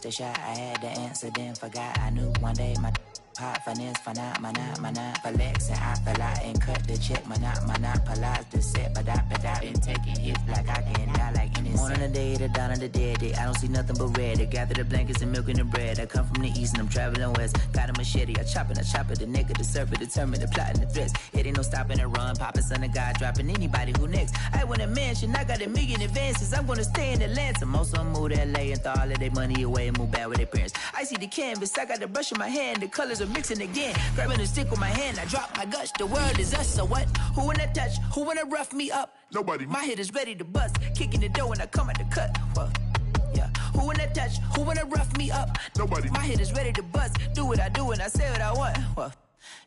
missed a shot. I had to answer, then forgot. I knew one day my pop finance, my not flex, and I fell out and cut the check. My not polize the set, but I been taking hits like I can die like any morning of the day, the dawn of the dead day. I don't see nothing but red. I gather the blankets and milk and the bread. I come from the east and I'm traveling west. Got a machete, I chop it, the neck of the serpent, determined the plot and the threats. It ain't no stopping and run, popping son of God, dropping anybody who next. I want a mansion, I got a million advances. I'm gonna stay in Atlanta. Most of them move to LA and throw all of their money away and move back with their parents. I see the canvas, I got the brush in my hand, the colors are mixing again. Grabbing a stick with my hand, I drop my gush. The world is us, so what? Who wanna touch? Who wanna rough me up? Nobody. My head is ready to bust, kicking the door when I come at the cut. Well, yeah. Who wanna touch? Who wanna rough me up? Nobody. My head is ready to bust. Do what I do and I say what I want. Well,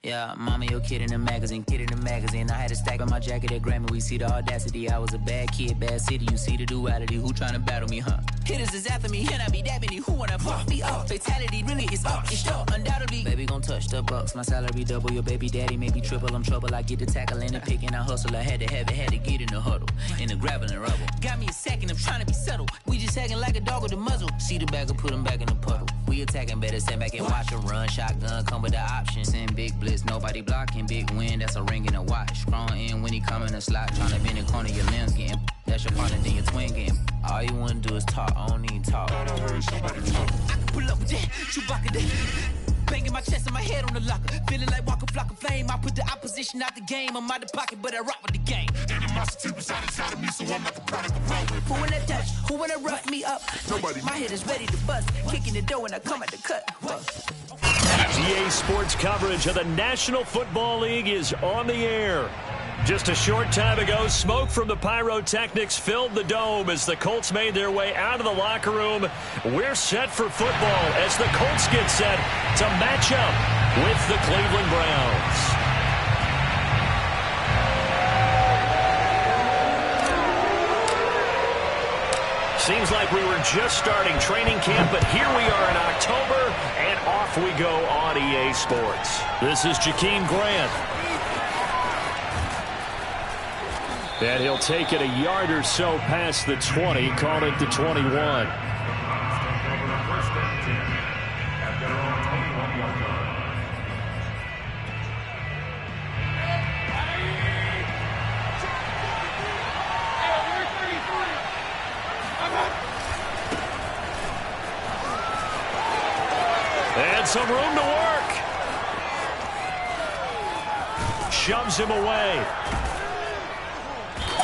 yeah, mama, your kid in the magazine, I had a stack on my jacket at Grammy. We see the audacity. I was a bad kid, bad city. You see the duality. Who tryna battle me, huh? Hitters is after me, and I be that many. Who wanna pop me up? Fatality really is up. It's sure, undoubtedly. Baby gon' touch the bucks. My salary double. Your baby daddy maybe triple. I'm trouble. I get the tackling and picking. I hustle. I had to have it. Had to get in the huddle. In the gravel and rubble. Got me a second. I'm trying to be subtle. We just hacking like a dog with a muzzle. See the bagger, put him back in the puddle. We attacking, better stand back and watch him run. Shotgun come with the option. Send big blitz. Nobody blocking. Big win. That's a ring and a watch. Strong in when he come in a slot. Trying to bend the corner. Your limbs getting. That's your partner. Then your twin game. All you wanna do is talk. I don't need talk. I heard somebody talk. Pull up with that, Chewbacca that. Banging my chest and my head on the locker. Feeling like Walker Flock of Flame. I put the opposition out the game. I'm out of pocket, but I rock with the game. Animosity reside inside of me, so I'm like a product of road. Who wanna touch? Who wanna rough me up? Nobody. My head is ready to bust. Kicking the door when I come at the cut. EA Sports coverage of the National Football League is on the air. Just a short time ago, smoke from the pyrotechnics filled the dome as the Colts made their way out of the locker room. We're set for football as the Colts get set to match up with the Cleveland Browns. Seems like we were just starting training camp, but here we are in October, and off we go on EA Sports. This is Jakeem Grant. And he'll take it a yard or so past the 20, call it the 21. And some room to work. Shoves him away.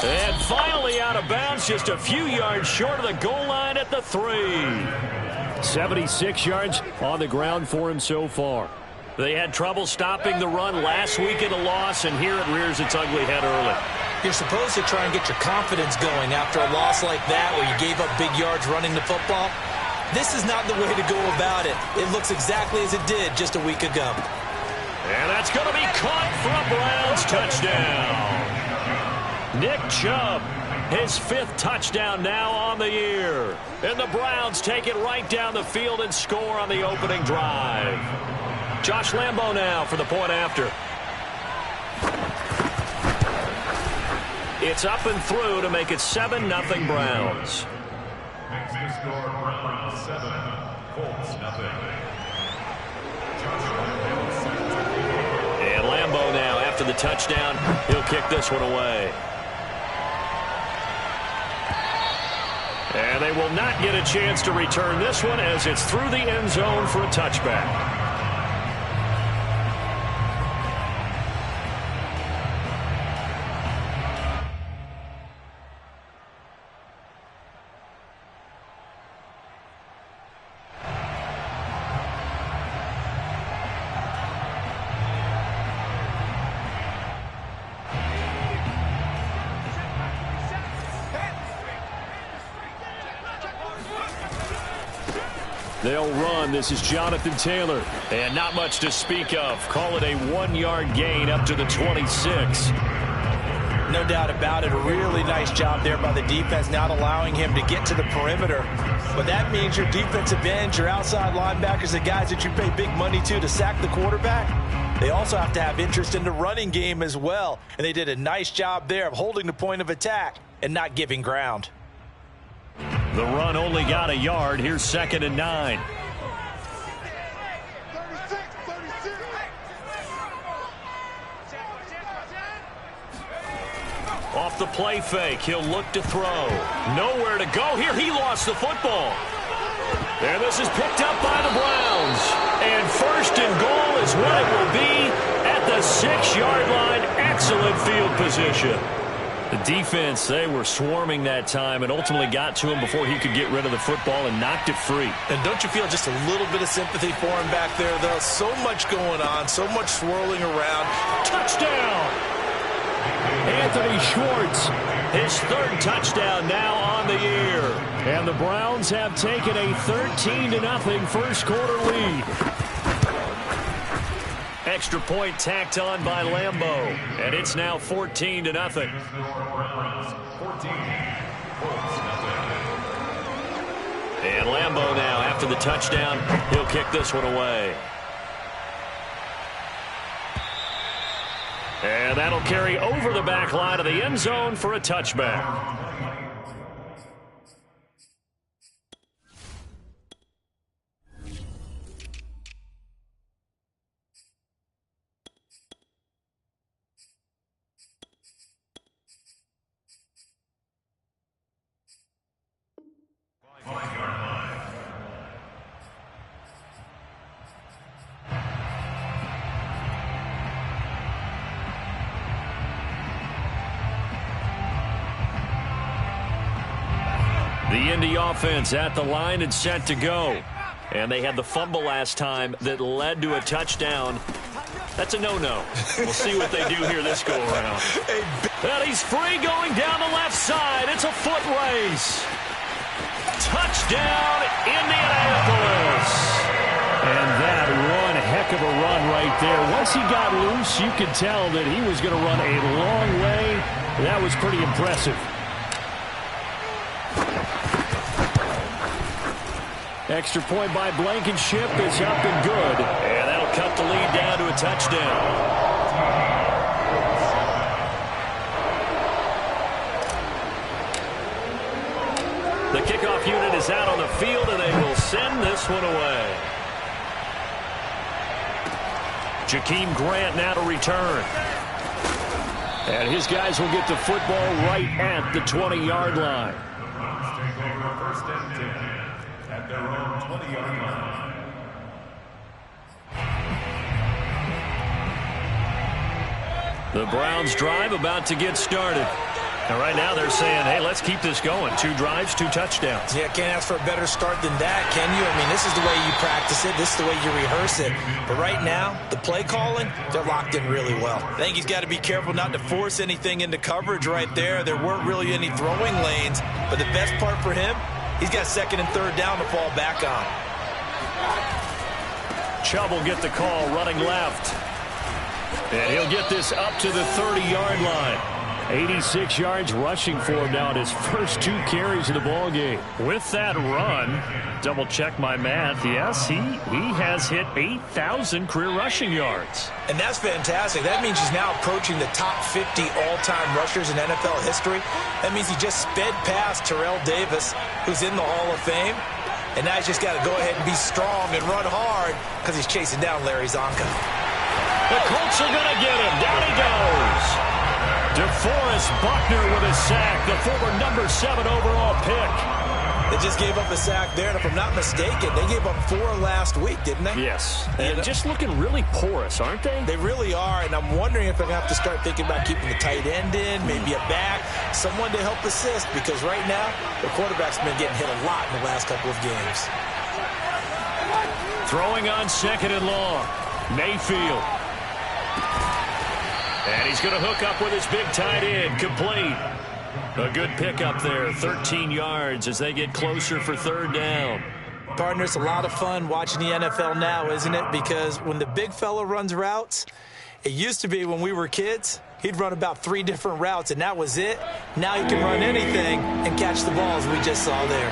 And finally out of bounds, just a few yards short of the goal line at the 3. 76 yards on the ground for him so far. They had trouble stopping the run last week in a loss, and here it rears its ugly head early. You're supposed to try and get your confidence going after a loss like that where you gave up big yards running the football. This is not the way to go about it. It looks exactly as it did just a week ago. And that's going to be caught for a Browns touchdown. Nick Chubb, his 5th touchdown now on the year. And the Browns take it right down the field and score on the opening drive. Josh Lambo now for the point after. It's up and through to make it 7-0 Browns. And Lambo now after the touchdown, he'll kick this one away. And they will not get a chance to return this one as it's through the end zone for a touchback. They'll run. This is Jonathan Taylor. And not much to speak of. Call it a 1-yard gain up to the 26. No doubt about it. A really nice job there by the defense, not allowing him to get to the perimeter. But that means your defensive ends, your outside linebackers, the guys that you pay big money to sack the quarterback, they also have to have interest in the running game as well. And they did a nice job there of holding the point of attack and not giving ground. The run only got a yard. Here's 2nd and 9. Off the play fake, he'll look to throw. Nowhere to go here. He lost the football. And this is picked up by the Browns. And 1st and goal is what it will be at the 6-yard line. Excellent field position. The defense, they were swarming that time and ultimately got to him before he could get rid of the football and knocked it free. And don't you feel just a little bit of sympathy for him back there, though? So much going on, so much swirling around. Touchdown! Anthony Schwartz, his 3rd touchdown now on the year. And the Browns have taken a 13-0 first quarter lead. Extra point tacked on by Lambeau. And it's now 14-0. And Lambeau now, after the touchdown, he'll kick this one away. And that'll carry over the back line of the end zone for a touchback. The Indy offense at the line and set to go. And they had the fumble last time that led to a touchdown. That's a no-no. We'll see what they do here this go-around. And he's free going down the left side. It's a foot race. Touchdown, Indianapolis. And that one heck of a run right there. Once he got loose, you could tell that he was going to run a long way. That was pretty impressive. Extra point by Blankenship is up and good. And that'll cut the lead down to a touchdown. The kickoff unit is out on the field, and they will send this one away. Jakeem Grant now to return. And his guys will get the football right at the 20-yard line. First and 10 at their own 20-yard line. The Browns drive about to get started. And right now they're saying, hey, let's keep this going. 2 drives, 2 touchdowns. Yeah, can't ask for a better start than that, can you? I mean, this is the way you practice it. This is the way you rehearse it. But right now, the play calling, they're locked in really well. I think he's got to be careful not to force anything into coverage right there. There weren't really any throwing lanes. But the best part for him, he's got 2nd and 3rd down to fall back on. Chubb will get the call running left. And he'll get this up to the 30-yard line. 86 yards rushing for him now in his first 2 carries of the ball game. With that run, double check my math. Yes, he has hit 8,000 career rushing yards. And that's fantastic. That means he's now approaching the top 50 all-time rushers in NFL history. That means he just sped past Terrell Davis, who's in the Hall of Fame. And now he's just got to go ahead and be strong and run hard because he's chasing down Larry Zonka. The Colts are going to get him. Down he goes. DeForest Buckner with a sack, the former number 7 overall pick. They just gave up a sack there, and if I'm not mistaken, they gave up 4 last week, didn't they? Yes. And just looking really porous, aren't they? They really are, and I'm wondering if they're going to have to start thinking about keeping the tight end in, maybe a back, someone to help assist, because right now, the quarterback's been getting hit a lot in the last couple of games. Throwing on 2nd and long. Mayfield. And he's going to hook up with his big tight end, complete. A good pickup there, 13 yards as they get closer for 3rd down. Partner, it's a lot of fun watching the NFL now, isn't it? Because when the big fella runs routes, it used to be when we were kids, he'd run about 3 different routes, and that was it. Now he can run anything and catch the balls we just saw there.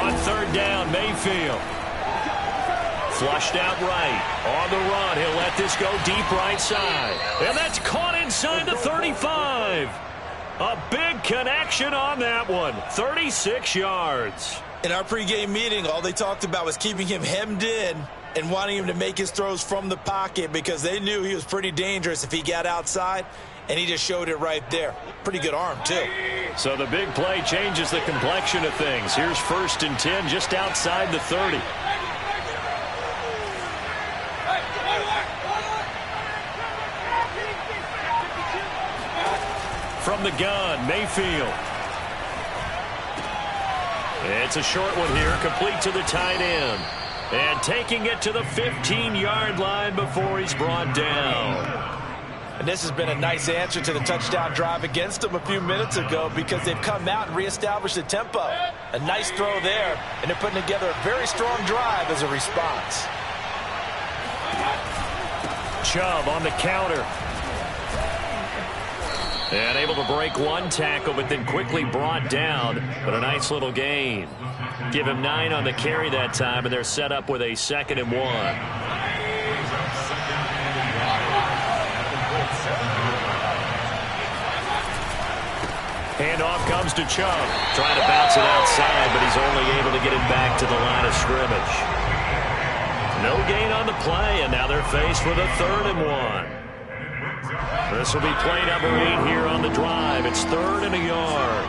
On 3rd down, Mayfield. Flushed out right. On the run, he'll let this go deep right side. And that's caught inside the 35. A big connection on that one. 36 yards. In our pregame meeting, all they talked about was keeping him hemmed in and wanting him to make his throws from the pocket because they knew he was pretty dangerous if he got outside, and he just showed it right there. Pretty good arm, too. So the big play changes the complexion of things. Here's 1st and 10 just outside the 30. From the gun, Mayfield. It's a short one here, complete to the tight end. And taking it to the 15-yard line before he's brought down. And this has been a nice answer to the touchdown drive against them a few minutes ago because they've come out and reestablished the tempo. A nice throw there, and they're putting together a very strong drive as a response. Chubb on the counter. And able to break one tackle, but then quickly brought down. But a nice little gain. Give him 9 on the carry that time, and they're set up with a 2nd and 1. Handoff comes to Chubb. Trying to bounce it outside, but he's only able to get it back to the line of scrimmage. No gain on the play, and now they're faced with a 3rd and 1. This will be play number 8 here on the drive. It's 3rd and a yard.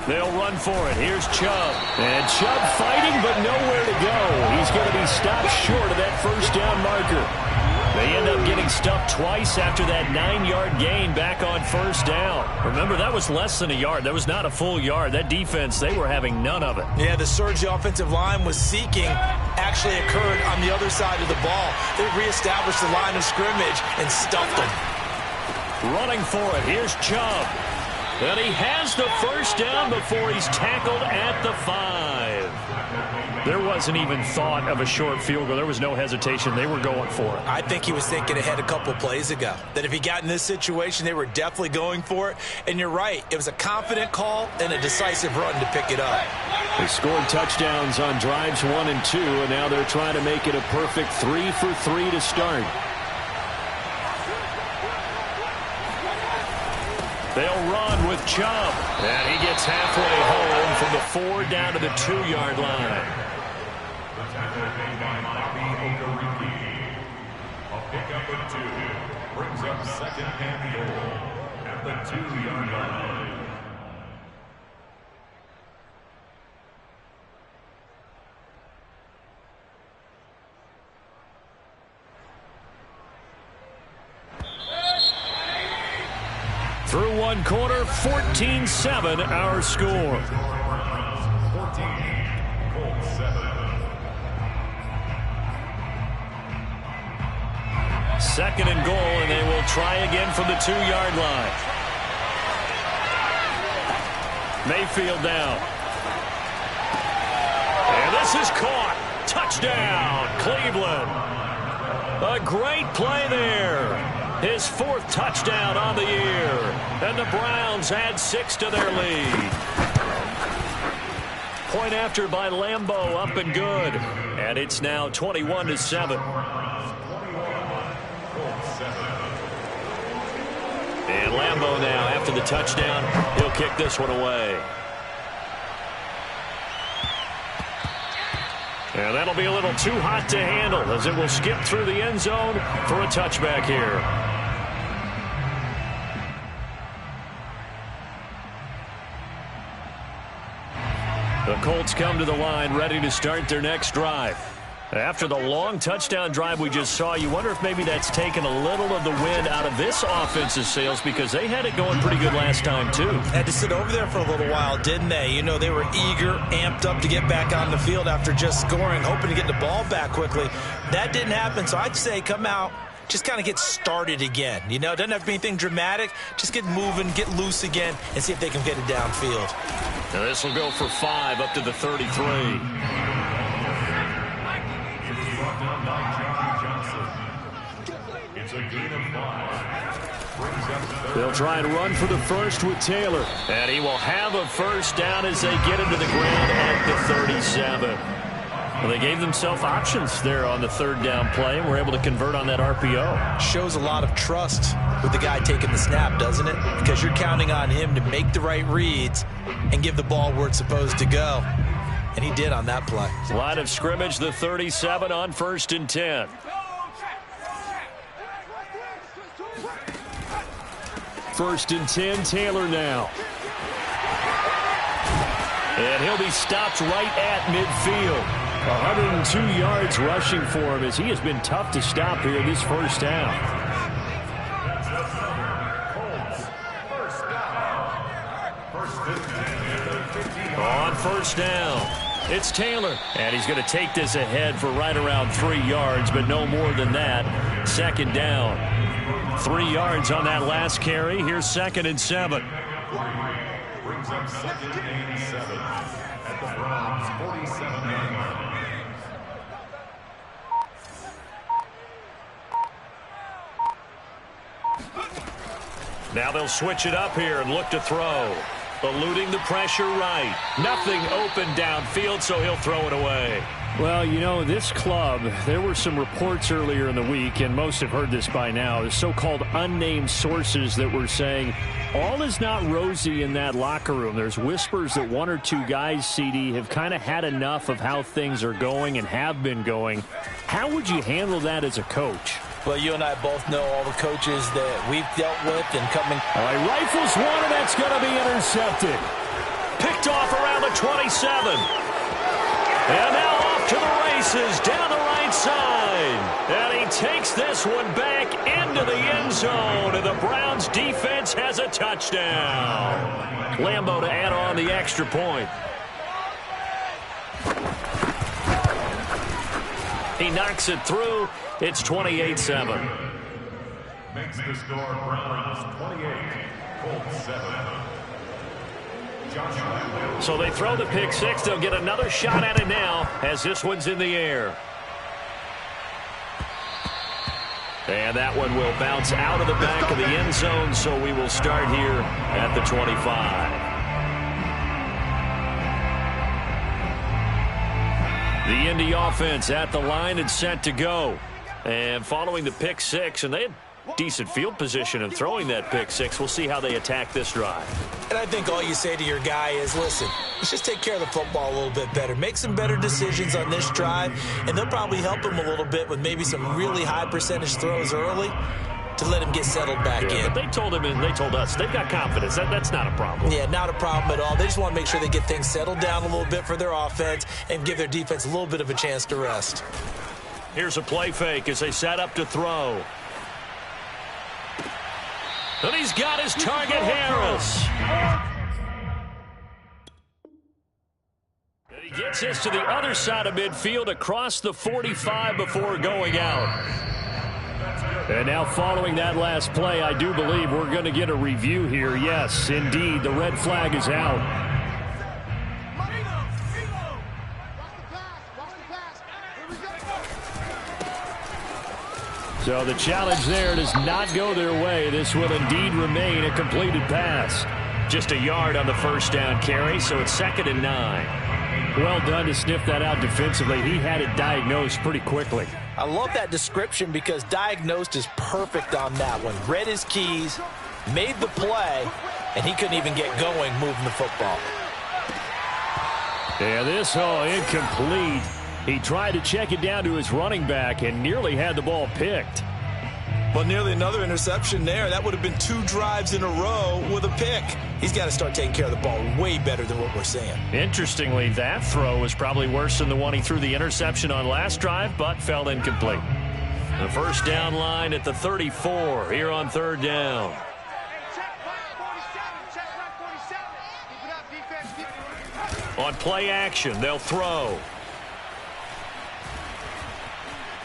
They'll run for it. Here's Chubb. And Chubb fighting, but nowhere to go. He's going to be stopped short of that 1st down marker. They end up getting stuffed twice after that 9-yard gain back on 1st down. Remember, that was less than a yard. That was not a full yard. That defense, they were having none of it. Yeah, the surge the offensive line was seeking actually occurred on the other side of the ball. They reestablished the line of scrimmage and stuffed them. Running for it. Here's Chubb. And he has the 1st down before he's tackled at the 5. There wasn't even thought of a short field goal. There was no hesitation. They were going for it. I think he was thinking ahead a couple plays ago. That if he got in this situation, they were definitely going for it. And you're right. It was a confident call and a decisive run to pick it up. They scored touchdowns on drives 1 and 2, and now they're trying to make it a perfect 3 for 3 to start. They'll run with Chubb. And he gets halfway home from the 4 down to the 2-yard line. A pickup of 2 brings up 2nd and goal at the 2-yard line. Through 1 quarter, 14-7 our score. 14, Colts 7. 2nd and goal, and they will try again from the 2-yard line. Mayfield down. And this is caught. Touchdown, Cleveland. A great play there. His 4th touchdown on the year. And the Browns add 6 to their lead. Point after by Lambeau, up and good. And it's now 21-7. And Lambeau now, after the touchdown, he'll kick this one away. And that'll be a little too hot to handle as it will skip through the end zone for a touchback here. The Colts come to the line ready to start their next drive. After the long touchdown drive we just saw, you wonder if maybe that's taken a little of the wind out of this offense's sails because they had it going pretty good last time, too. Had to sit over there for a little while, didn't they? You know, they were eager, amped up to get back on the field after just scoring, hoping to get the ball back quickly. That didn't happen, so I'd say come out, just kind of get started again. You know, it doesn't have to be anything dramatic. Just get moving, get loose again, and see if they can get it downfield. Now this will go for 5 up to the 33. It's a gain of 5. They'll try and run for the first with Taylor. And he will have a first down as they get him to the ground at the 37. Well, they gave themselves options there on the third down play and were able to convert on that RPO. Shows a lot of trust with the guy taking the snap, doesn't it? Because you're counting on him to make the right reads and give the ball where it's supposed to go. And he did on that play. Line of scrimmage, the 37 on 1st and 10. First and 10, Taylor now. And he'll be stopped right at midfield. 102 yards rushing for him as he has been tough to stop here this first half. On first down, it's Taylor. And he's going to take this ahead for right around 3 yards, but no more than that. Second down. 3 yards on that last carry. Here's 2nd and 7. Brings up 2nd and 7 at the Browns' 47-yard line. Now they'll switch it up here and look to throw. Eluding the pressure right. Nothing open downfield, so he'll throw it away. Well, you know, this club, there were some reports earlier in the week, and most have heard this by now, the so-called unnamed sources that were saying all is not rosy in that locker room. There's whispers that 1 or 2 guys, CD, have kind of had enough of how things are going and have been going. How would you handle that as a coach? Well, you and I both know all the coaches that we've dealt with and coming. All right, rifles one, and that's going to be intercepted. Picked off around the 27. And now off to the races down the right side. And he takes this one back into the end zone, and the Browns defense has a touchdown. Lambo to add on the extra point. He knocks it through. It's 28-7. Makes the score Browns 28, Colts 7. So they throw the pick six. They'll get another shot at it now as this one's in the air. And that one will bounce out of the back of the end zone, so we will start here at the 25. The Indy offense at the line and set to go. And following the pick six, and they had decent field position in throwing that pick six. We'll see how they attack this drive. And I think all you say to your guy is, listen, let's just take care of the football a little bit better. Make some better decisions on this drive, and they'll probably help him a little bit with maybe some really high percentage throws early to let him get settled back in. But they told him and they told us they've got confidence. That's not a problem. Yeah, not a problem at all. They just want to make sure they get things settled down a little bit for their offense and give their defense a little bit of a chance to rest. Here's a play fake as they set up to throw. And he's got his target, Harris. And he gets this to the other side of midfield across the 45 before going out. And now following that last play, I do believe we're going to get a review here. Yes, indeed, the red flag is out. So the challenge there does not go their way. This will indeed remain a completed pass. Just a yard on the first down carry, so it's 2nd and 9. Well done to sniff that out defensively. He had it diagnosed pretty quickly. I love that description because diagnosed is perfect on that one. Read his keys, made the play, and he couldn't even get going moving the football. Yeah, this incomplete. He tried to check it down to his running back and nearly had the ball picked. Well, nearly another interception there. That would have been 2 drives in a row with a pick. He's got to start taking care of the ball way better than what we're seeing. Interestingly, that throw was probably worse than the one he threw the interception on last drive, but fell incomplete. The first down line at the 34 here on 3rd down. On play action, they'll throw.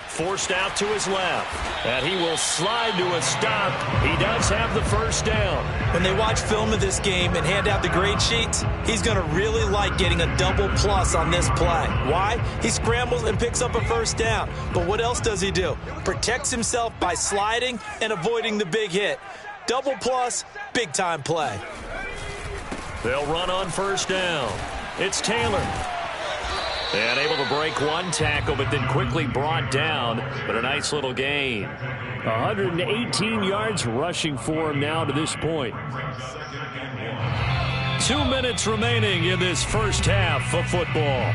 Forced out to his left, and he will slide to a stop. He does have the first down. When they watch film of this game and hand out the grade sheets, he's going to really like getting a double plus on this play. Why? He scrambles and picks up a first down. But what else does he do? Protects himself by sliding and avoiding the big hit. Double plus, big-time play. They'll run on first down. It's Taylor. And able to break one tackle, but then quickly brought down. But a nice little gain. 118 yards rushing for him now to this point. 2 minutes remaining in this first half of football.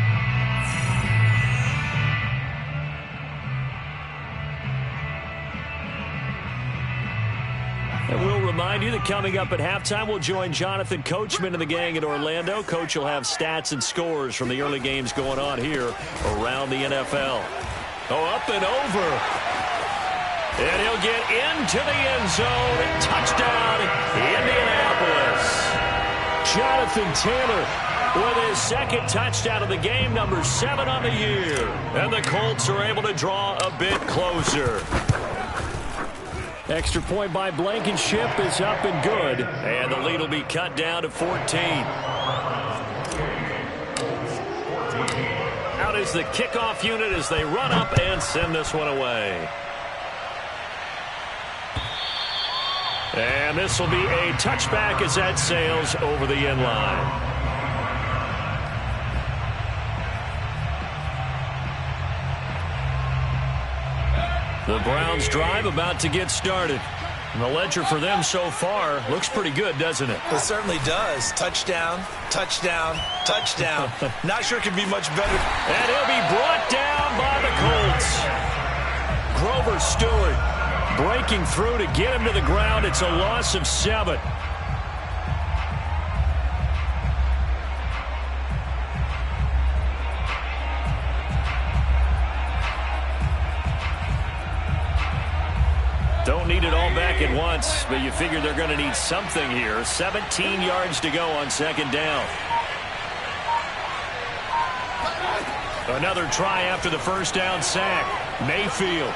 And we'll remind you that coming up at halftime, we'll join Jonathan Coachman and the gang in Orlando. Coach will have stats and scores from the early games going on here around the NFL. Oh, up and over. And he'll get into the end zone. Touchdown, Indianapolis. Jonathan Taylor with his second touchdown of the game, number 7 on the year. And the Colts are able to draw a bit closer. Extra point by Blankenship is up and good. And the lead will be cut down to 14. Out is the kickoff unit as they run up and send this one away. And this will be a touchback as that sails over the end line. The Browns drive about to get started. And the ledger for them so far looks pretty good, doesn't it? It certainly does. Touchdown, touchdown, touchdown. Not sure it could be much better. And he'll be brought down by the Colts. Grover Stewart breaking through to get him to the ground. It's a loss of 7. Don't need it all back at once, but you figure they're going to need something here. 17 yards to go on second down. Another try after the first down sack. Mayfield.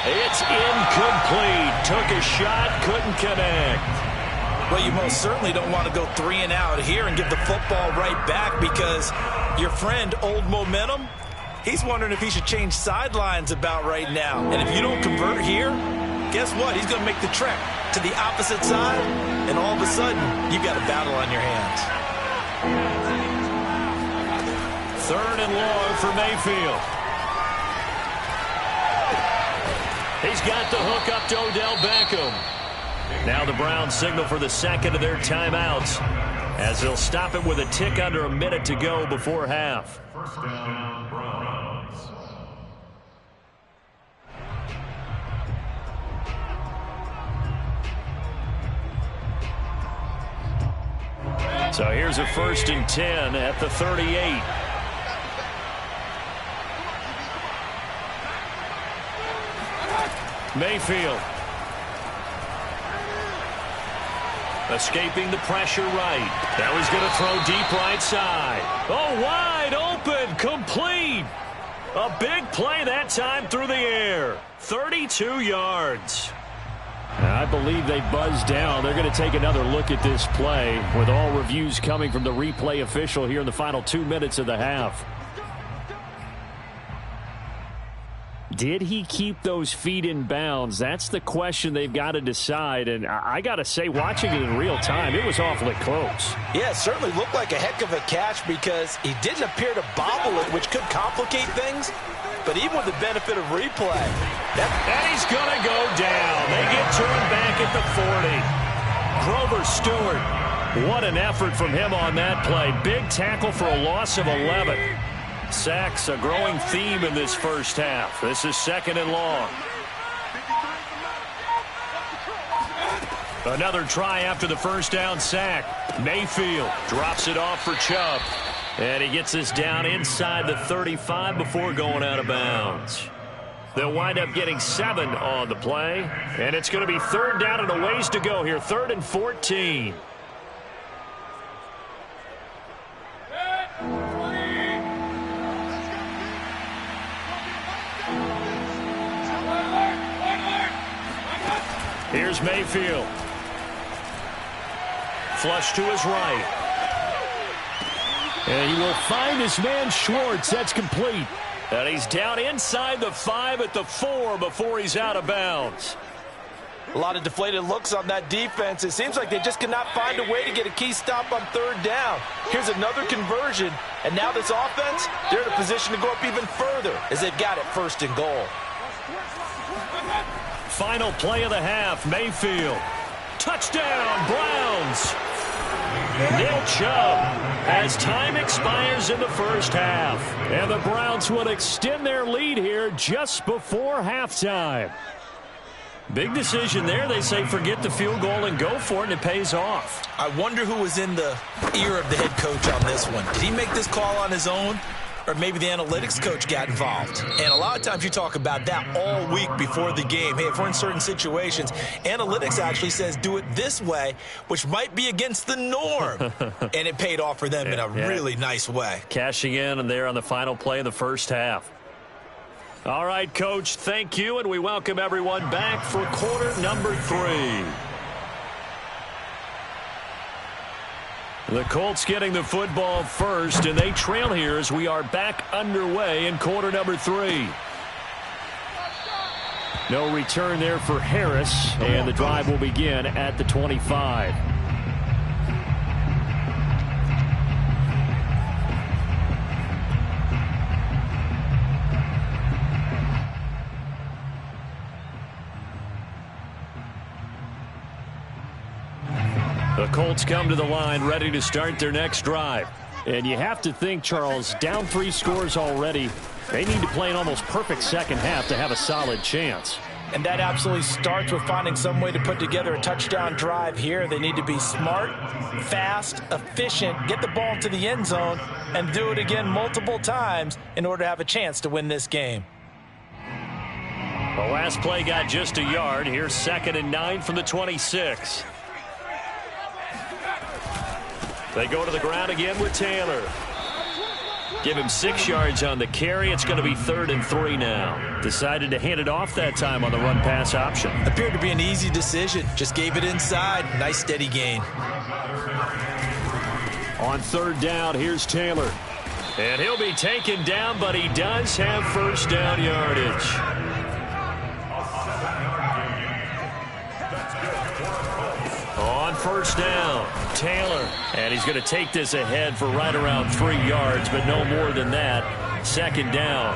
It's incomplete. Took a shot, couldn't connect. Well, you most certainly don't want to go 3 and out here and give the football right back because your friend, Old Momentum, he's wondering if he should change sidelines about right now. And if you don't convert here, guess what? He's going to make the trek to the opposite side, and all of a sudden, you've got a battle on your hands. 3rd and long for Mayfield. He's got the hook up to Odell Beckham. Now the Browns signal for the second of their timeouts as they'll stop it with a tick under a minute to go before half. First down, Browns. So here's a 1st and 10 at the 38. Mayfield. Escaping the pressure right. Now he's going to throw deep right side. Oh, wide open, complete. A big play that time through the air. 32 yards. I believe they buzzed down. They're going to take another look at this play with all reviews coming from the replay official here in the final 2 minutes of the half. Did he keep those feet in bounds? That's the question they've got to decide. And I got to say, watching it in real time, it was awfully close. Yeah, it certainly looked like a heck of a catch because he didn't appear to bobble it, which could complicate things. But even with the benefit of replay. And he's going to go down. They get turned back at the 40. Grover Stewart, what an effort from him on that play. Big tackle for a loss of 11. Sacks, a growing theme in this first half. This is 2nd and long. Another try after the first down sack. Mayfield drops it off for Chubb. And he gets this down inside the 35 before going out of bounds. They'll wind up getting 7 on the play. And it's going to be 3rd down and a ways to go here. 3rd and 14. Here's Mayfield. Flush to his right. And he will find his man Schwartz. That's complete. And he's down inside the 5 at the 4 before he's out of bounds. A lot of deflated looks on that defense. It seems like they just cannot find a way to get a key stop on 3rd down. Here's another conversion, and now this offense, they're in a position to go up even further as they've got it 1st and goal. Final play of the half, Mayfield. Touchdown, Browns. Nick Chubb as time expires in the 1st half. And the Browns will extend their lead here just before halftime. Big decision there. They say forget the field goal and go for it, and it pays off. I wonder who was in the ear of the head coach on this one. Did he make this call on his own? Or maybe the analytics coach got involved. And a lot of times you talk about that all week before the game. Hey, if we're in certain situations, analytics actually says do it this way, which might be against the norm. And it paid off for them in a really nice way. Cashing in and there on the final play of the 1st half. All right, Coach, thank you, and we welcome everyone back for quarter number 3. The Colts getting the football first, and they trail here as we are back underway in quarter number 3. No return there for Harris, and the drive will begin at the 25. The Colts come to the line ready to start their next drive. And you have to think, Charles, down 3 scores already. They need to play an almost perfect second half to have a solid chance. And that absolutely starts with finding some way to put together a touchdown drive here. They need to be smart, fast, efficient, get the ball to the end zone, and do it again multiple times in order to have a chance to win this game. The last play got just a yard. Here's 2nd and 9 from the 26. They go to the ground again with Taylor. Give him 6 yards on the carry. It's going to be 3rd and 3 now. Decided to hand it off that time on the run-pass option. Appeared to be an easy decision. Just gave it inside. Nice steady gain. On 3rd down, here's Taylor. And he'll be taken down, but he does have 1st down yardage. On 1st down, Taylor. And he's going to take this ahead for right around 3 yards, but no more than that. 2nd down.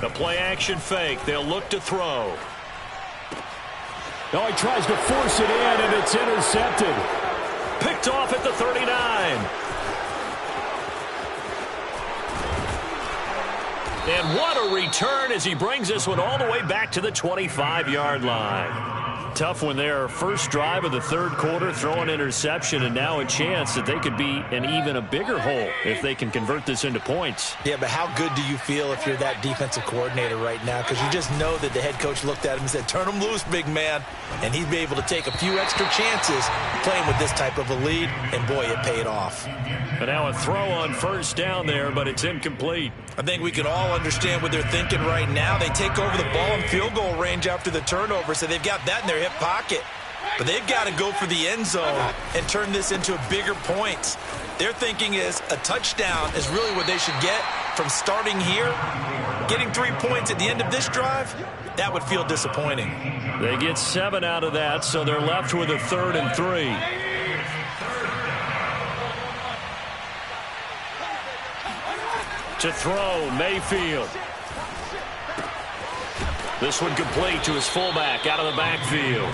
The play-action fake. They'll look to throw. Oh, he tries to force it in, and it's intercepted. Picked off at the 39. And what a return as he brings this one all the way back to the 25-yard line. Tough one there. 1st drive of the 3rd quarter, throw an interception, and now a chance that they could be in even a bigger hole if they can convert this into points. Yeah, but how good do you feel if you're that defensive coordinator right now? Because you just know that the head coach looked at him and said, turn him loose, big man. And he'd be able to take a few extra chances playing with this type of a lead, and boy, it paid off. But now a throw on 1st down there, but it's incomplete. I think we can all understand what they're thinking right now. They take over the ball in field goal range after the turnover, so they've got that in their hip pocket. But they've got to go for the end zone and turn this into a bigger point. Their thinking is a touchdown is really what they should get from starting here. Getting 3 points at the end of this drive, that would feel disappointing. They get 7 out of that, so they're left with a 3rd and 3. To throw, Mayfield. This one complete to his fullback out of the backfield.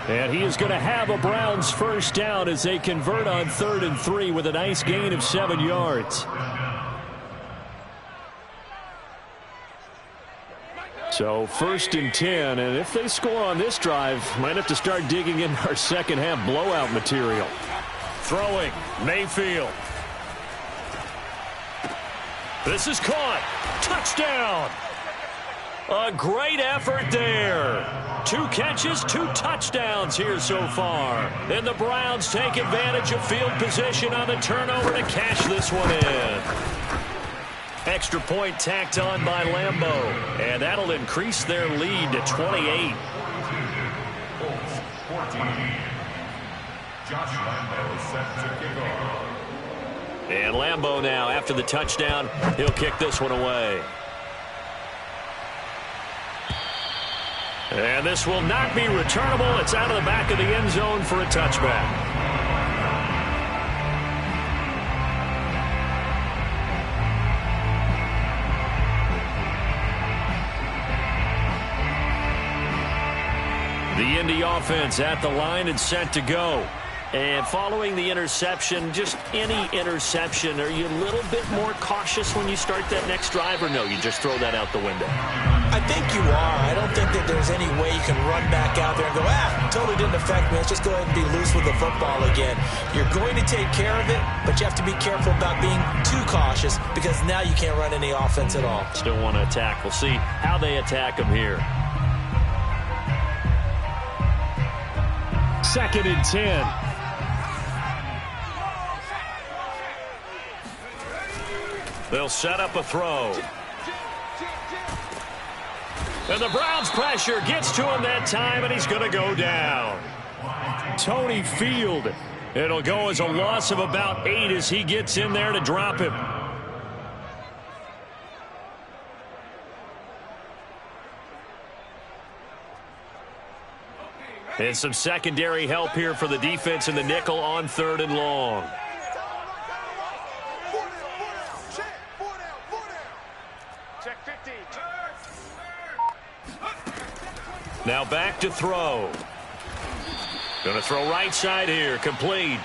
And he is going to have a Browns 1st down as they convert on 3rd and 3 with a nice gain of 7 yards. So 1st and 10, and if they score on this drive, might have to start digging in our second half blowout material. Throwing, Mayfield. This is caught. Touchdown. A great effort there. 2 catches, 2 touchdowns here so far. And the Browns take advantage of field position on the turnover to cash this one in. Extra point tacked on by Lambeau. And that'll increase their lead to 28. Josh Lambo set to kick off. And Lambo now, after the touchdown, he'll kick this one away. And this will not be returnable. It's out of the back of the end zone for a touchback. The Indy offense at the line and set to go. And following the interception, just any interception, are you a little bit more cautious when you start that next drive, or no, you just throw that out the window? I think you are. I don't think that there's any way you can run back out there and go, totally didn't affect me. Let's just go ahead and be loose with the football again. You're going to take care of it, but you have to be careful about being too cautious because now you can't run any offense at all. Still want to attack. We'll see how they attack them here. 2nd and 10. They'll set up a throw. And the Browns' pressure gets to him that time, and he's going to go down. Tony Field. It'll go as a loss of about 8 as he gets in there to drop him. And some secondary help here for the defense in the nickel on 3rd and long. Now back to throw. Going to throw right side here. Complete.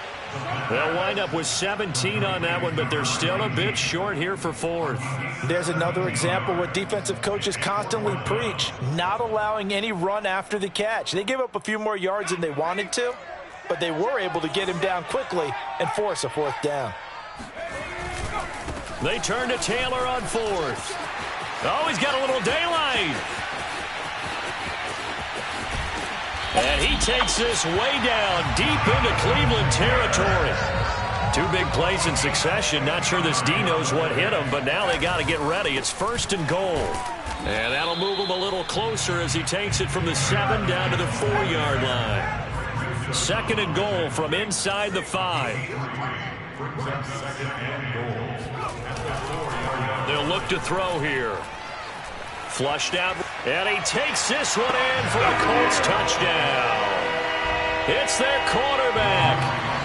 They'll wind up with 17 on that one, but they're still a bit short here for 4th. There's another example what defensive coaches constantly preach, not allowing any run after the catch. They gave up a few more yards than they wanted to, but they were able to get him down quickly and force a 4th down. They turn to Taylor on 4th. Oh, he's got a little daylight. And he takes this way down deep into Cleveland territory. 2 big plays in succession. Not sure this D knows what hit him, but now they got to get ready. It's 1st and goal. And that'll move him a little closer as he takes it from the 7 down to the 4-yard line. 2nd and goal from inside the 5. They'll look to throw here. Flushed out, and he takes this one in for a Colts touchdown. It's their quarterback.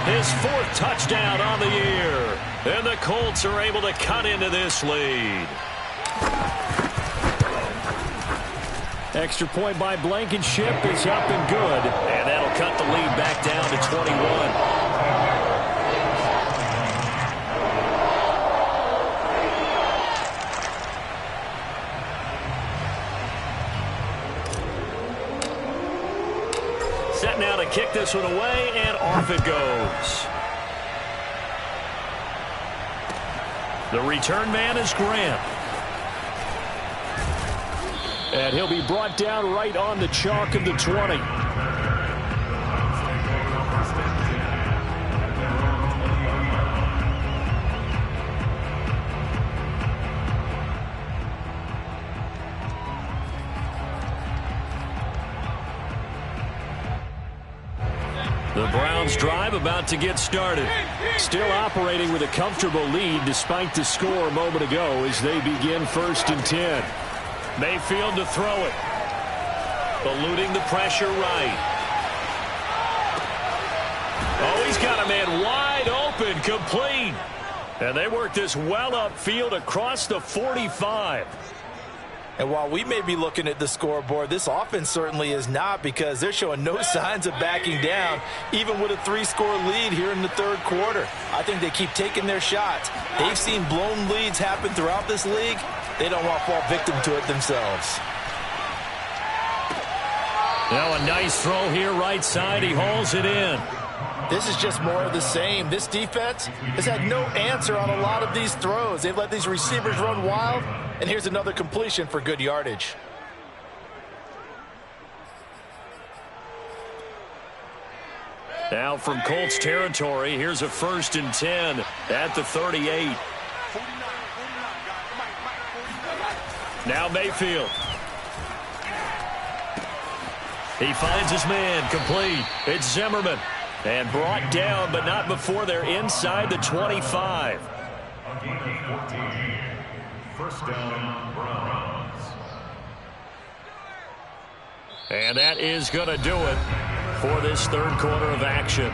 His 4th touchdown on the year. And the Colts are able to cut into this lead. Extra point by Blankenship is up and good. And that'll cut the lead back down to 21. Set now to kick this one away, and off it goes. The return man is Grant. And he'll be brought down right on the chalk of the 20. The Browns drive about to get started. Still operating with a comfortable lead despite the score a moment ago as they begin 1st and 10. Mayfield to throw it. Eluding the pressure right. Oh, he's got a man wide open, complete. And they work this well upfield across the 45. And while we may be looking at the scoreboard, this offense certainly is not, because they're showing no signs of backing down, even with a 3-score lead here in the 3rd quarter. I think they keep taking their shots. They've seen blown leads happen throughout this league. They don't want to fall victim to it themselves. Now a nice throw here right side. He hauls it in. This is just more of the same. This defense has had no answer on a lot of these throws. They've let these receivers run wild, and here's another completion for good yardage. Now from Colts territory, here's a 1st and 10 at the 38. Now Mayfield. He finds his man, complete. It's Zimmerman. And brought down, but not before they're inside the 25. A gain of 14. First down, Browns. And that is going to do it for this third quarter of action.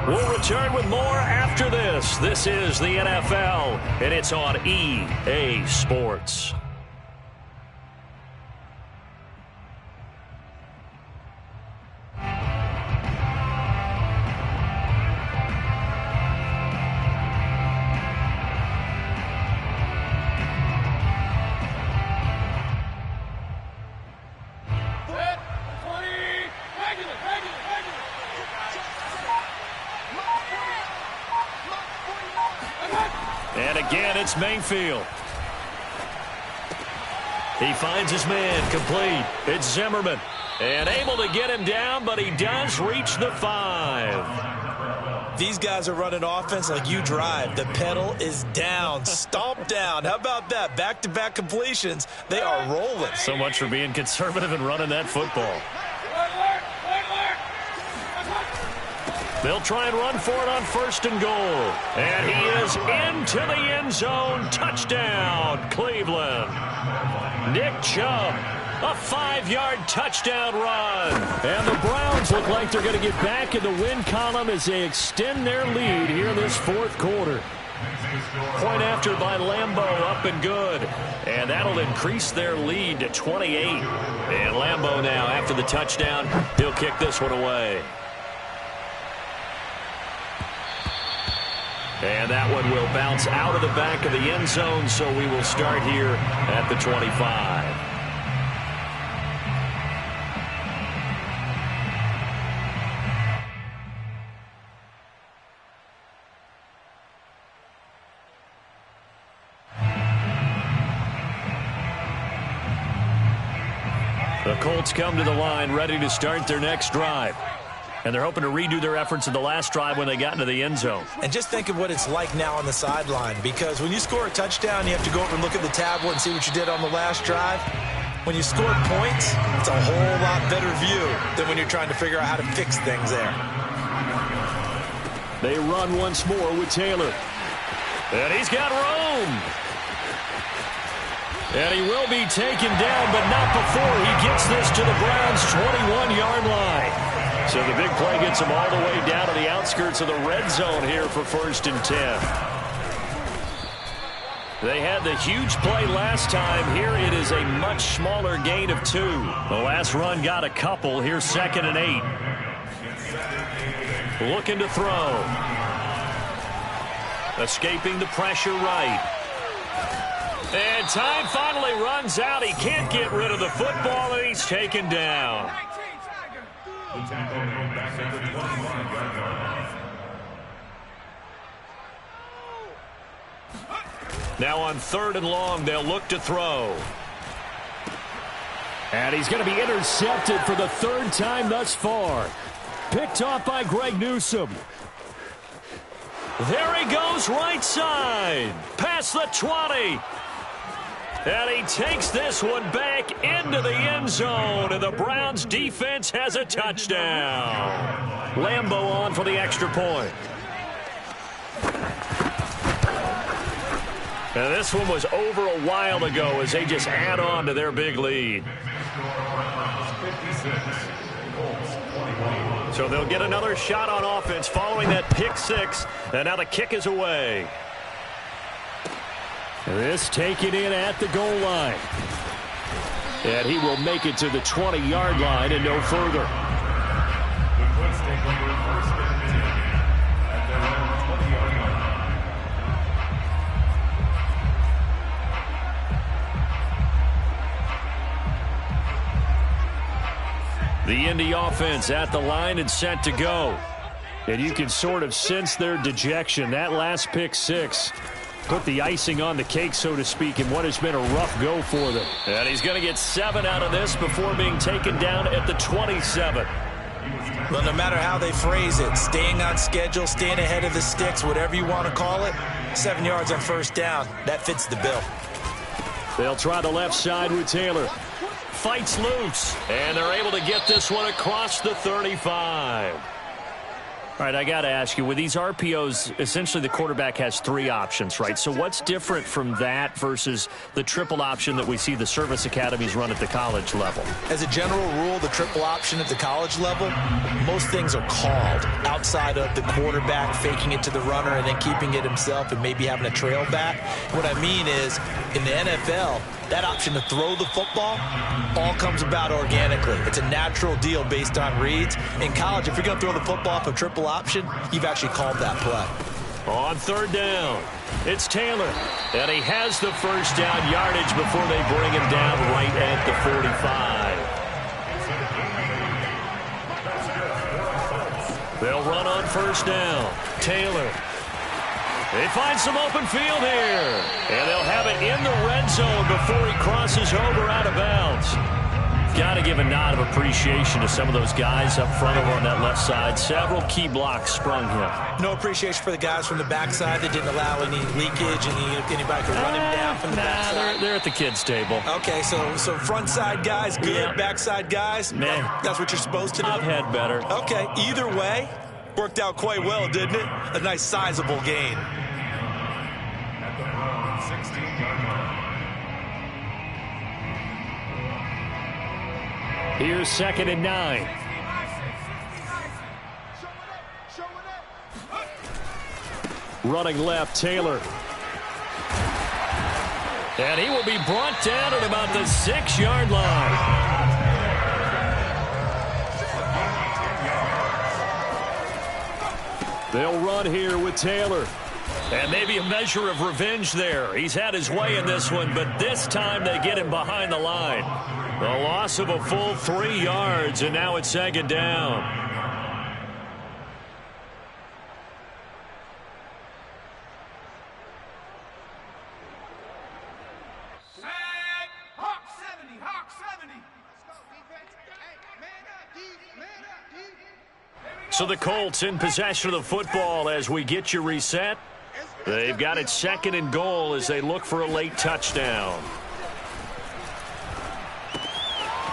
We'll return with more after this. This is the NFL, and it's on EA Sports. And again, it's Mayfield. He finds his man complete. It's Zimmerman. And able to get him down, but he does reach the 5. These guys are running offense like you drive. The pedal is down, stomp down. How about that? Back-to-back completions. They are rolling. So much for being conservative and running that football. They'll try and run for it on 1st and goal. And he is into the end zone. Touchdown, Cleveland. Nick Chubb, a 5-yard touchdown run. And the Browns look like they're going to get back in the win column as they extend their lead here in this fourth quarter. Point after by Lambeau, up and good. And that'll increase their lead to 28. And Lambeau now, after the touchdown, he'll kick this one away. And that one will bounce out of the back of the end zone, so we will start here at the 25. The Colts come to the line ready to start their next drive. And they're hoping to redo their efforts in the last drive when they got into the end zone. And just think of what it's like now on the sideline, because when you score a touchdown, you have to go over and look at the tablet and see what you did on the last drive. When you score points, it's a whole lot better view than when you're trying to figure out how to fix things there. They run once more with Taylor. And he's got room. And he will be taken down, but not before he gets this to the Browns' 21-yard line. So the big play gets him all the way down to the outskirts of the red zone here for 1st and 10. They had the huge play last time. Here it is a much smaller gain of 2. The last run got a couple. Here's 2nd and 8. Looking to throw. Escaping the pressure right. And time finally runs out. He can't get rid of the football, and he's taken down. The tackle made back at the 25-yard line. Now on 3rd and long, they'll look to throw. And he's going to be intercepted for the 3rd time thus far. Picked off by Greg Newsome. There he goes right side. Past the 20. And he takes this one back into the end zone, and the Browns defense has a touchdown. Lambeau on for the extra point. And this one was over a while ago as they just add on to their big lead. So they'll get another shot on offense following that pick 6, and now the kick is away. This taken in at the goal line. And he will make it to the 20-yard line and no further. The Colts take over 1st and 10 at their own 20-yard line. The Indy offense at the line and set to go. And you can sort of sense their dejection. That last pick 6 put the icing on the cake, so to speak, in what has been a rough go for them. And he's going to get 7 out of this before being taken down at the 27. Well, no matter how they phrase it, staying on schedule, staying ahead of the sticks, whatever you want to call it, 7 yards on 1st down, that fits the bill. They'll try the left side with Taylor. Fights loose, and they're able to get this one across the 35. All right, I got to ask you, with these RPOs, essentially the quarterback has 3 options, right? So what's different from that versus the triple option that we see the service academies run at the college level? As a general rule, the triple option at the college level, most things are called outside of the quarterback faking it to the runner and then keeping it himself and maybe having a trail back. What I mean is, in the NFL, that option to throw the football all comes about organically. It's a natural deal based on reads. In college, if you're going to throw the football off a triple option, you've actually called that play. On 3rd down, it's Taylor. And he has the first down yardage before they bring him down right at the 45. They'll run on 1st down. Taylor. They find some open field here. And they'll have it in the red zone before he crosses over out of bounds. Got to give a nod of appreciation to some of those guys up front over on that left side. Several key blocks sprung him. No appreciation for the guys from the backside that didn't allow any leakage and anybody could run him down from the backside. They're at the kids' table. Okay, so front side guys, good. Yeah. Backside guys, man, that's what you're supposed to do? I've had better. Okay, either way, worked out quite well, didn't it? A nice sizable gain. Here's 2nd and 9. Running left, Taylor. And he will be brought down at about the 6-yard line. They'll run here with Taylor. And maybe a measure of revenge there. He's had his way in this one, but this time they get him behind the line. A loss of a full 3 yards, and now it's 2nd down. Hawk 70. So the Colts in possession of the football as we get you reset. They've got it 2nd and goal as they look for a late touchdown.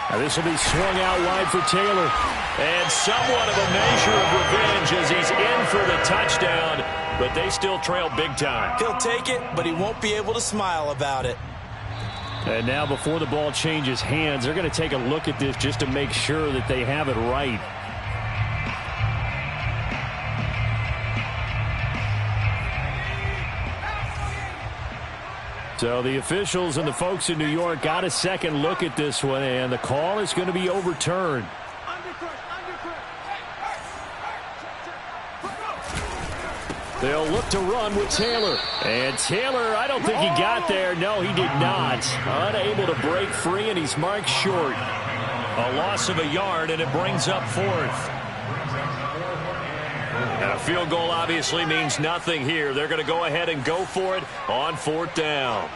Now this will be swung out wide for Taylor. And somewhat of a measure of revenge as he's in for the touchdown, but they still trail big time. He'll take it, but he won't be able to smile about it. And now before the ball changes hands, they're going to take a look at this just to make sure that they have it right. So the officials and the folks in New York got a second look at this one, and the call is going to be overturned. They'll look to run with Taylor. And Taylor, I don't think he got there. No, he did not. Unable to break free, and he's marked short. A loss of a yard, and it brings up 4th. And a field goal obviously means nothing here. They're going to go ahead and go for it on 4th down.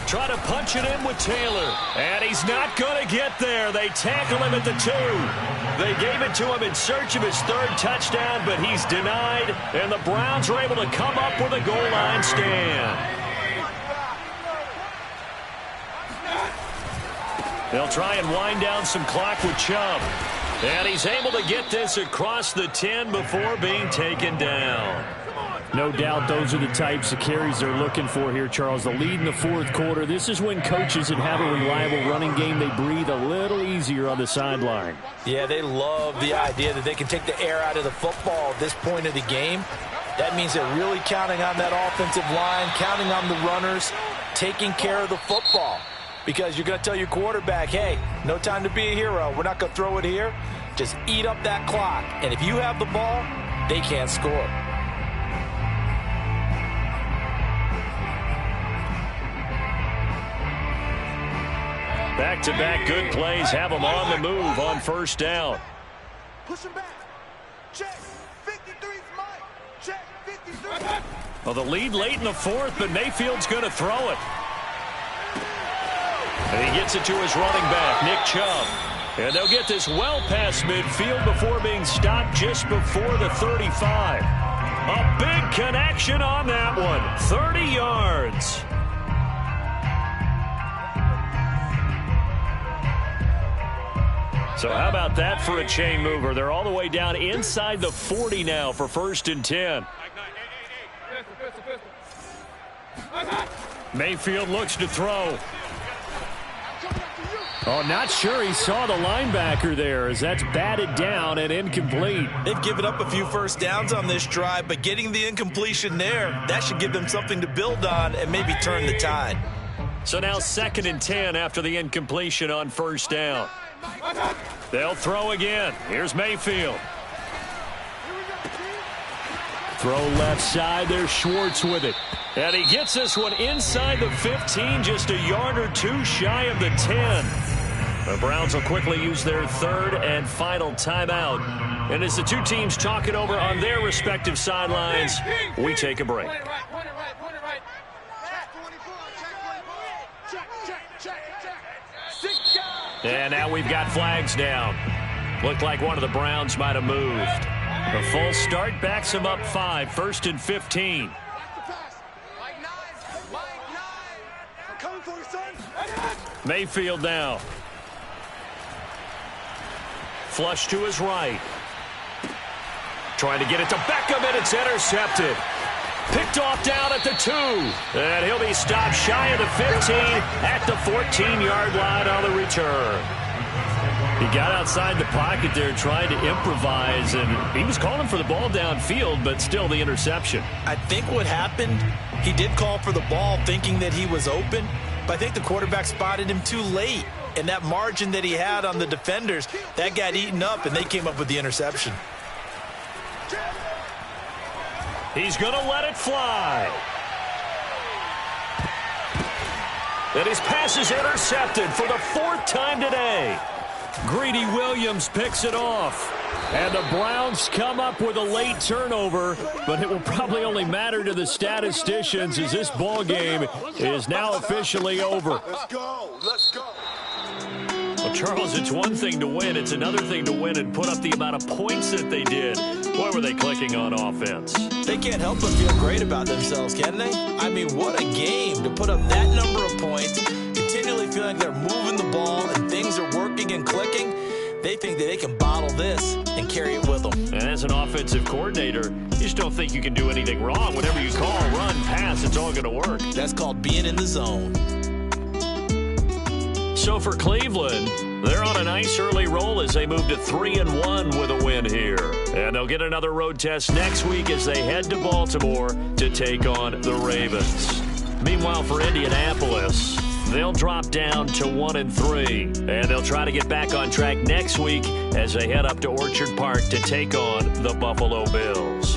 Try to punch it in with Taylor. And he's not going to get there. They tackle him at the 2. They gave it to him in search of his 3rd touchdown, but he's denied. And the Browns are able to come up with a goal line stand. They'll try and wind down some clock with Chubb. And he's able to get this across the 10 before being taken down. No doubt those are the types of carries they're looking for here, Charles. The lead in the 4th quarter. This is when coaches that have a reliable running game, they breathe a little easier on the sideline. Yeah, they love the idea that they can take the air out of the football at this point of the game. That means they're really counting on that offensive line, counting on the runners, taking care of the football. Because you're going to tell your quarterback, hey, no time to be a hero. We're not going to throw it here. Just eat up that clock. And if you have the ball, they can't score. Back-to-back good plays have them on the move on 1st down. Push him back. Check. 53's Mike. Check. 53. Well, the lead late in the 4th, but Mayfield's going to throw it. And he gets it to his running back, Nick Chubb. And they'll get this well past midfield before being stopped just before the 35. A big connection on that one. 30 yards. So how about that for a chain mover? They're all the way down inside the 40 now for 1st and 10. Mayfield looks to throw. Oh, not sure he saw the linebacker there as that's batted down and incomplete. They've given up a few first downs on this drive, but getting the incompletion there, that should give them something to build on and maybe turn the tide. So now 2nd and 10 after the incompletion on 1st down. They'll throw again. Here's Mayfield. Throw left side. There's Schwartz with it. And he gets this one inside the 15, just a yard or two shy of the 10. The Browns will quickly use their 3rd and final timeout. And as the two teams talk it over on their respective sidelines, we take a break. And now we've got flags down. Looked like one of the Browns might have moved. The full start backs him up 5, 1st and 15. Mayfield now. Flush to his right. Trying to get it to Beckham, and it's intercepted. Picked off down at the 2. And he'll be stopped shy of the 15 at the 14-yard line on the return. He got outside the pocket there trying to improvise, and he was calling for the ball downfield, but still the interception. I think what happened, he did call for the ball thinking that he was open, but I think the quarterback spotted him too late. And that margin that he had on the defenders, that got eaten up, and they came up with the interception. He's going to let it fly. And his pass is intercepted for the 4th time today. Greedy Williams picks it off. And the Browns come up with a late turnover, but it will probably only matter to the statisticians as this ball game is now officially over. Let's go. Let's go. Well, Charles, it's one thing to win. It's another thing to win and put up the amount of points that they did. Boy, were they clicking on offense. They can't help but feel great about themselves, can they? I mean, what a game to put up that number of points, continually feeling they're moving the ball and things are working and clicking. They think that they can bottle this and carry it with them. And as an offensive coordinator, you just don't think you can do anything wrong. Whatever you call, run, pass, it's all going to work. That's called being in the zone. So for Cleveland, they're on a nice early roll as they move to 3-1 with a win here. And they'll get another road test next week as they head to Baltimore to take on the Ravens. Meanwhile, for Indianapolis, they'll drop down to 1-3. And they'll try to get back on track next week as they head up to Orchard Park to take on the Buffalo Bills.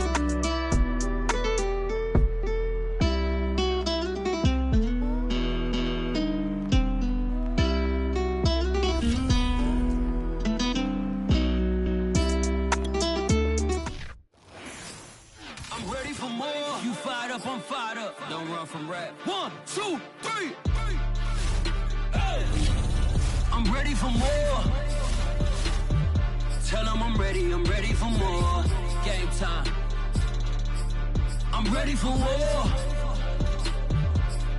I'm fired up. Don't run from rap. 1, 2, 3. Hey. I'm ready for more. Tell them I'm ready for more. Game time. I'm ready for war.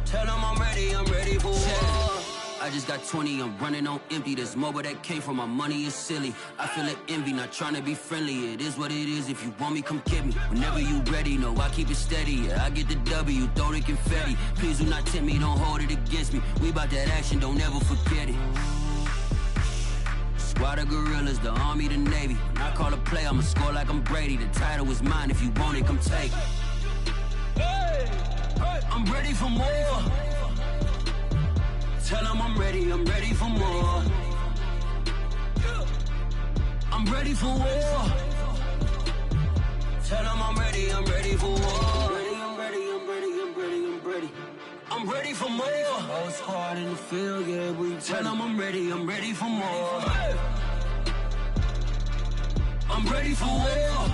Tell them I'm ready for war. I just got 20, I'm running on empty. This mobile that came from my money is silly. I feel it envy, not trying to be friendly. It is what it is, if you want me, come get me. Whenever you ready, no, I keep it steady. Yeah, I get the W, throw the confetti. Please do not tempt me, don't hold it against me. We about that action, don't ever forget it. Squad of gorillas, the army, the navy. When I call a play, I'ma score like I'm Brady. The title is mine, if you want it, come take it. Hey, hey. I'm ready for more. Tell them I'm ready for more. I'm ready for war. Tell them I'm ready for war. I'm ready for more. Whole squad in the field, yeah, we tell them I'm ready for more. I'm ready for war.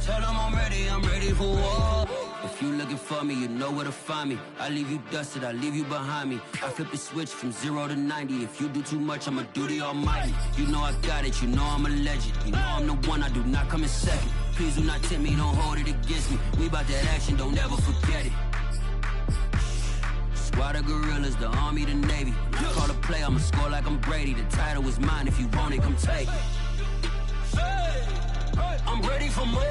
Tell them I'm ready for war. If you looking for me, you know where to find me. I leave you dusted, I leave you behind me. I flip the switch from 0 to 90. If you do too much, I'ma do the almighty. You know I got it, you know I'm a legend. You know I'm the one, I do not come in second. Please do not tempt me, don't hold it against me. We about that action, don't ever forget it. Why the gorillas, the army, the navy? When I call a play, I'ma score like I'm Brady. The title is mine, if you want it, come take it. I'm ready for more.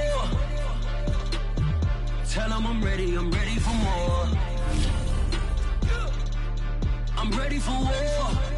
Tell them I'm ready for more. I'm ready for war.